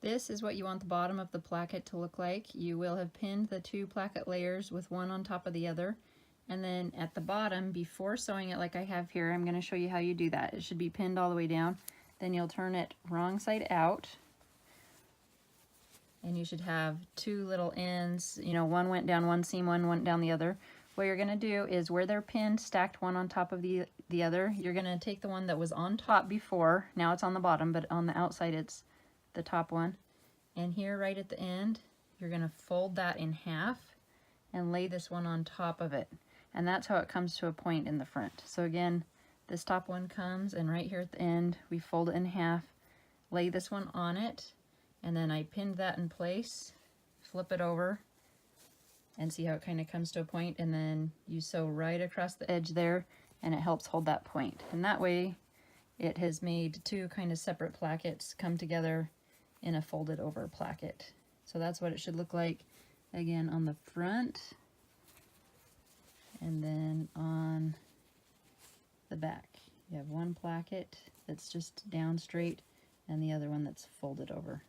This is what you want the bottom of the placket to look like. You will have pinned the 2 placket layers with one on top of the other. And then at the bottom, before sewing it like I have here, I'm going to show you how you do that. It should be pinned all the way down. Then you'll turn it wrong side out. And you should have 2 little ends. You know, one went down one seam, one went down the other. What you're going to do is where they're pinned, stacked one on top of the other, you're going to take the one that was on top before. Now it's on the bottom, but on the outside it's the top one. And here right at the end, you're going to fold that in half and lay this one on top of it. And that's how it comes to a point in the front. So again, this top one comes, and right here at the end, we fold it in half, lay this one on it, and then I pinned that in place, flip it over, and see how it kind of comes to a point, and then you sew right across the edge there, and it helps hold that point. And that way, it has made 2 kind of separate plackets come together in a folded over placket. So that's what it should look like again on the front, and then on the back. You have one placket that's just down straight and the other one that's folded over.